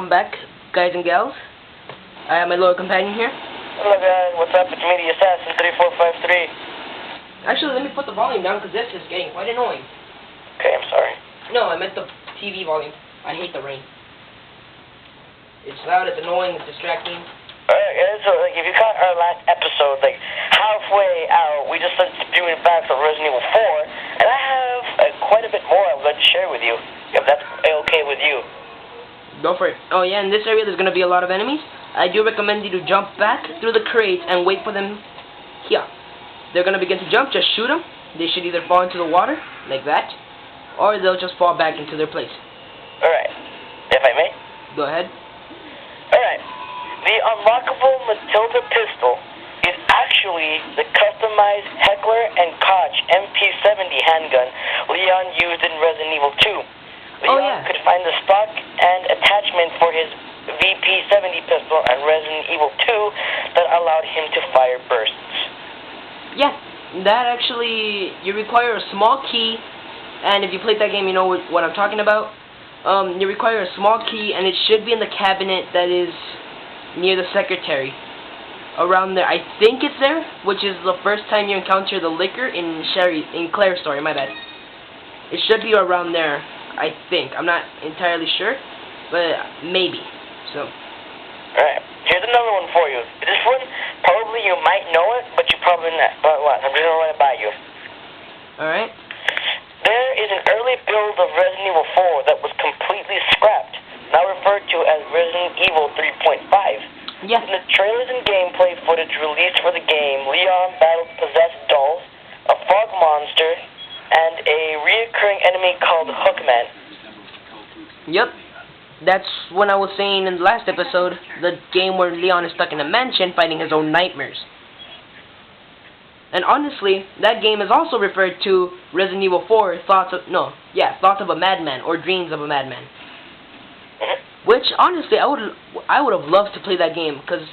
welcome back, guys and gals. I have my loyal companion here. Hello guys, what's up? It's me, the Assassin 3453. Actually, let me put the volume down because this is getting quite annoying. Okay, I'm sorry. No, I meant the TV volume. I hate the rain. It's loud, it's annoying, it's distracting. Alright, so if you caught our last episode, halfway out, we just started doing facts of Resident Evil 4, and I have quite a bit more I would like to share with you, if that's okay with you. Go for it. Oh yeah, in this area there's going to be a lot of enemies. I do recommend you to jump back through the crates and wait for them here. They're going to begin to jump, just shoot them. They should either fall into the water, like that, or they'll just fall back into their place. Alright, if I may? Go ahead. Alright, the unlockable Matilda pistol is actually the customized Heckler & Koch MP70 handgun Leon used in Resident Evil 2. Leon could find the stock and attachment for his VP70 pistol in Resident Evil 2 that allowed him to fire bursts. Yeah, that actually, you require a small key, and if you played that game you know what I'm talking about. You require a small key, and it should be in the cabinet that is near the secretary. Around there, I think it's there, which is the first time you encounter the liquor in Claire's story, my bad. It should be around there, I think. I'm not entirely sure, but maybe. So. Alright, here's another one for you. This one, probably you might know it, but you probably not. But what? I'm just going to run it by you. Alright. There is an early build of Resident Evil 4 that was completely scrapped, now referred to as Resident Evil 3.5. Yeah. In the trailers and gameplay footage released for the game, Leon battled possessed dolls, a fog monster, and a reoccurring enemy called Hookman. Yep. That's when I was saying in the last episode, the game where Leon is stuck in a mansion fighting his own nightmares. And honestly, that game is also referred to Resident Evil 4, Thoughts of a Madman, or Dreams of a Madman. Which, honestly, I would have loved to play that game, because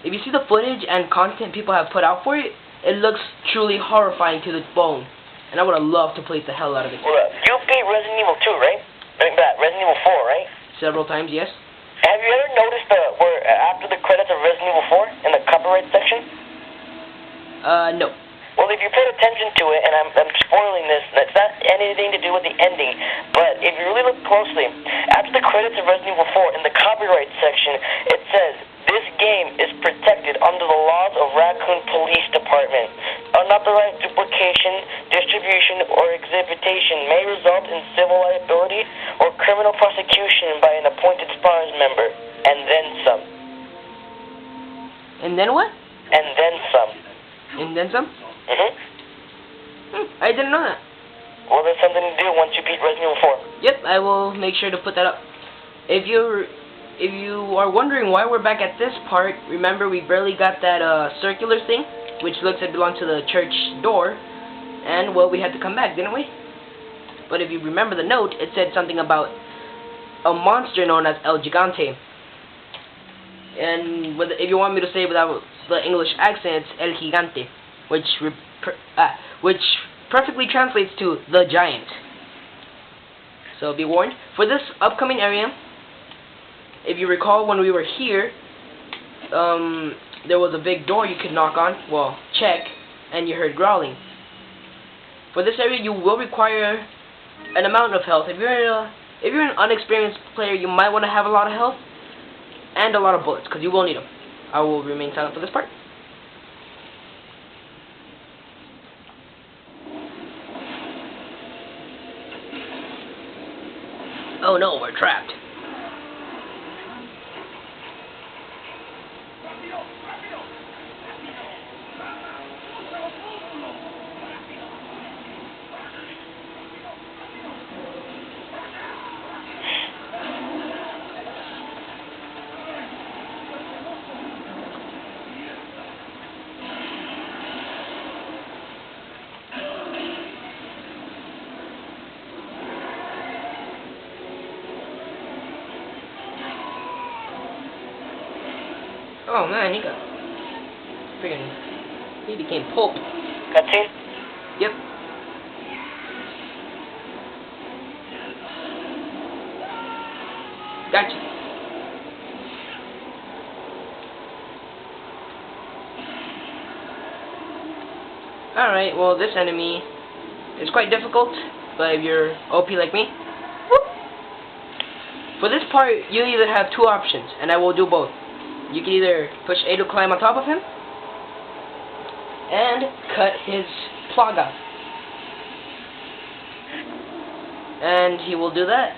if you see the footage and content people have put out for it, it looks truly horrifying to the bone. And I would have loved to play the hell out of it. Well, you beat Resident Evil 2, right? Resident Evil 4, right? Several times, yes. Have you ever noticed where after the credits of Resident Evil 4, in the copyright section? No. Well, if you paid attention to it, and I'm spoiling this, that's not anything to do with the ending, but if you really look closely, after the credits of Resident Evil 4, in the copyright section, it says, this game is protected under the laws of Raccoon Police Department. Unauthorized duplication, distribution, or exhibition may result in civil liability or criminal prosecution by an appointed SPARS member, and then some. And then what? And then some. And then some? I didn't know that. Well, there's something to do once you beat Resident Evil 4. Yep, I will make sure to put that up. If you are wondering why we're back at this part, remember we barely got that circular thing, which looks like it belonged to the church door, and well, we had to come back, didn't we? But if you remember the note, it said something about a monster known as El Gigante. And if you want me to say it without the English accent, it's El Gigante, which perfectly translates to the giant. So be warned. For this upcoming area, if you recall when we were here, there was a big door you could knock on, well, check, and you heard growling. For this area, you will require an amount of health. If you're an unexperienced player, you might want to have a lot of health and a lot of bullets, because you will need them. I will remain silent for this part. Oh no, we're trapped. Oh man, he became pulp. Cutscene? Yep. Gotcha. Alright, well this enemy is quite difficult, but if you're OP like me, whoop. For this part, you either have two options, and I will do both. You can either push A to climb on top of him, and cut his plaga. And he will do that.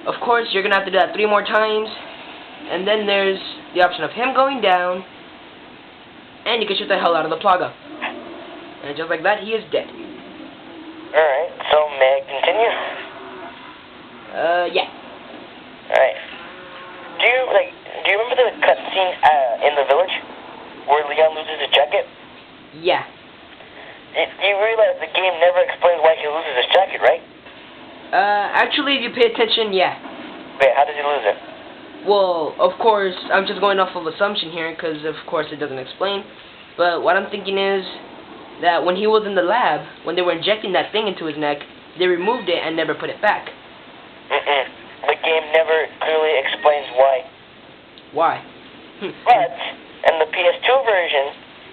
Of course, you're going to have to do that 3 more times, and then there's the option of him going down, and you can shoot the hell out of the plaga. And just like that, he is dead. Alright, so may I continue? Yeah. Alright. Do you remember the cutscene in the village where Leon loses his jacket? Yeah. You realize the game never explains why he loses his jacket, right? Actually, if you pay attention, yeah. Wait, how does he lose it? Well, of course, I'm just going off of assumption here, because of course it doesn't explain. But what I'm thinking is that when he was in the lab, when they were injecting that thing into his neck, they removed it and never put it back. The game never clearly explains why. Why? But, in the PS2 version,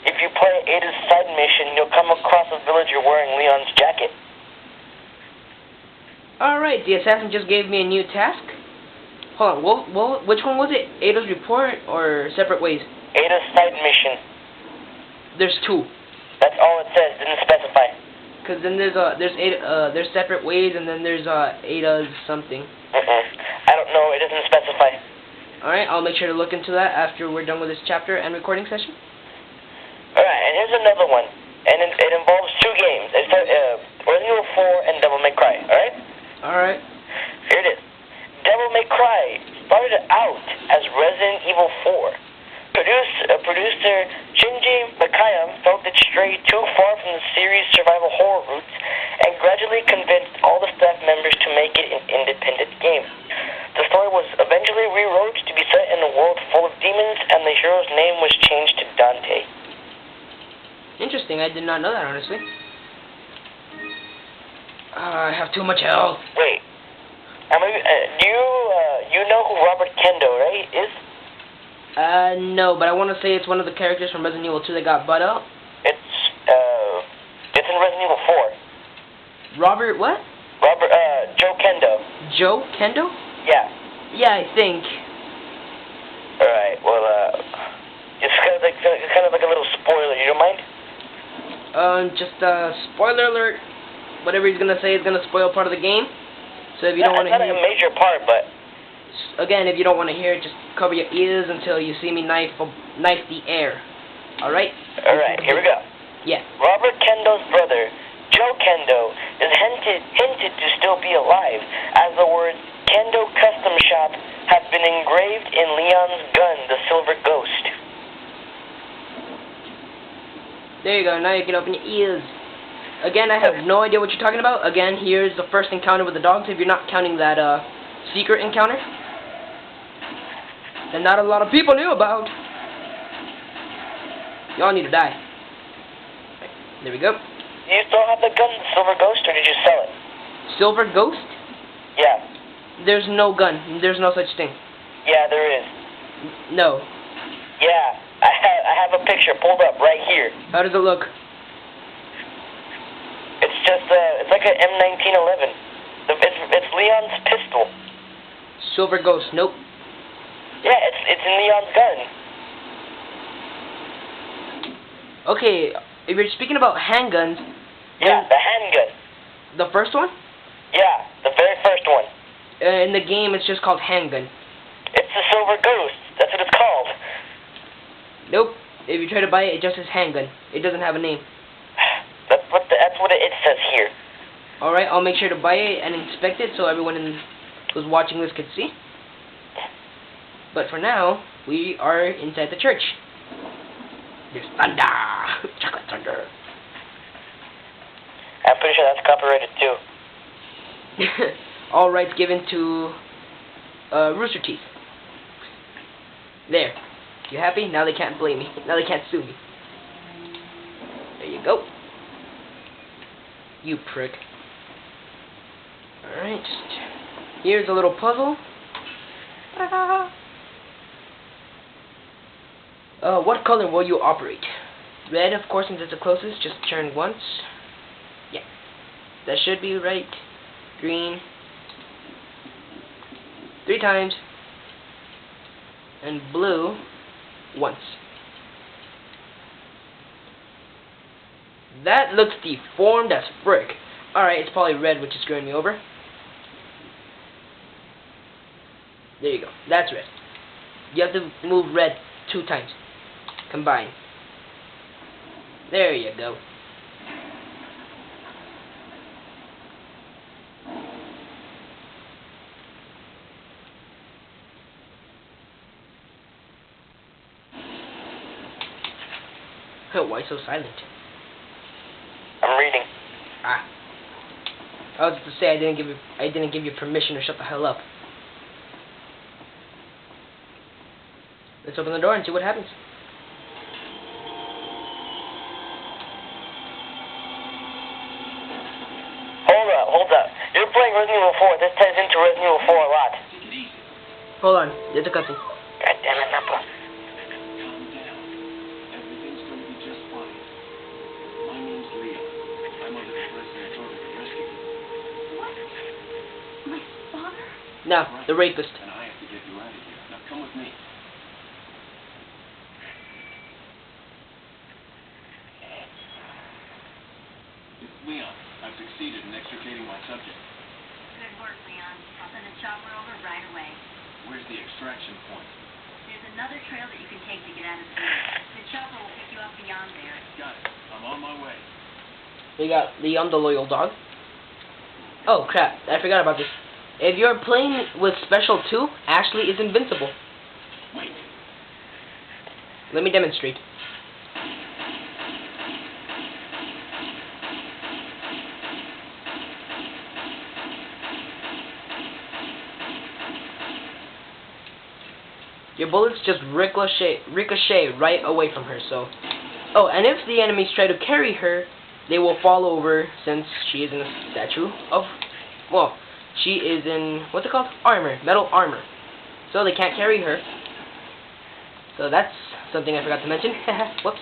if you play Ada's side mission, you'll come across a villager wearing Leon's jacket. Alright, the assassin just gave me a new task. Hold on, which one was it? Ada's report or separate ways? Ada's side mission. There's 2. That's all it says, didn't specify. Cause then there's separate ways, and then there's Ada's something. I don't know, it doesn't specify. Alright, I'll make sure to look into that after we're done with this chapter and recording session. Alright, and here's another one. And it involves 2 games. It's Resident Evil 4 and Devil May Cry, alright? Alright. Here it is. Devil May Cry started out as Resident Evil 4. Producer Shinji Mikami felt it strayed too far from the series' survival horror roots and gradually convinced all the staff members to make it an independent game. The story was eventually rewrote to be set in a world full of demons, and the hero's name was changed to Dante. Interesting, I did not know that, honestly. I have too much health. Wait. You know who Robert Kendo, right, is? No, but I want to say it's one of the characters from Resident Evil 2 that got butt out. It's in Resident Evil 4. Robert what? Joe Kendo. Joe Kendo? Yeah. Yeah, I think. Alright, well, it's kind of like a little spoiler, you don't mind? Just, spoiler alert. Whatever he's gonna say is gonna spoil part of the game. So if you don't want to hear... It's not a major part, but... Again, if you don't want to hear it, just cover your ears until you see me knife the air. Alright? Alright, here we go. Yeah. Robert Kendo's brother, Joe Kendo, is hinted to still be alive, as the words Kendo Custom Shop have been engraved in Leon's gun, the Silver Ghost. There you go, now you can open your ears. Again, I have no idea what you're talking about. Again, here's the first encounter with the dogs, if you're not counting that, secret encounter. That not a lot of people knew about. Y'all need to die. Right, there we go. Do you still have the gun, the Silver Ghost, or did you sell it? Silver Ghost? Yeah. There's no gun. There's no such thing. Yeah, there is. No. Yeah. I have a picture pulled up right here. How does it look? It's just, it's like an M1911. It's Leon's pistol. Silver Ghost, nope. Yeah, it's in Leon's gun. Okay, if you're speaking about handguns... Yeah, the handgun. The first one? Yeah, the very first one. In the game, it's just called handgun. It's the Silver Ghost. That's what it's called. Nope. If you try to buy it, it just says handgun. It doesn't have a name. That's what it says here. Alright, I'll make sure to buy it and inspect it so everyone who's watching this could see. But for now, we are inside the church. There's thunder! Chocolate thunder. I'm pretty sure that's copyrighted too. All rights given to Rooster Teeth. There. You happy? Now they can't blame me. Now they can't sue me. There you go. You prick. Alright, here's a little puzzle. Ta-da! What color will you operate? Red, of course, since it's the closest, just turn once. Yeah. That should be right. Green. 3 times. And blue once. That looks deformed as frick. Alright, it's probably red which is screwing me over. There you go. That's red. You have to move red 2 times. Combine. There you go. Why so silent? I'm reading. Ah. I was to say I didn't give you permission to shut the hell up. Let's open the door and see what happens. Hold up. You're playing Resident Evil 4. This ties into Resident Evil 4 a lot. Hold on, there's a cutscene. God damn it, Nappa. Calm down. Everything's going to be just fine. My name's Leo. I'm under the president's order to rescue you. What? My father? Now, the rapist. And I have to get you out of here. Now come with me. It's Leon. I've succeeded in extricating my subject. Good work, Leon. I'll send a chopper over right away. Where's the extraction point? There's another trail that you can take to get out of here. The chopper will pick you up beyond there. Got it. I'm on my way. We got Leon the loyal dog. Oh crap, I forgot about this. If you're playing with Special 2, Ashley is invincible. Wait. Let me demonstrate. Your bullets just ricochet right away from her, so... Oh, and if the enemies try to carry her, they will fall over since she is in a statue of... Well, she is in... What's it called? Armor. Metal armor. So they can't carry her. So that's something I forgot to mention. Whoops.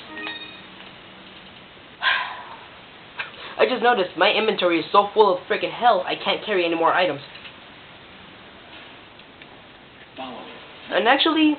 I just noticed my inventory is so full of freaking health, I can't carry any more items. Follow me. And actually,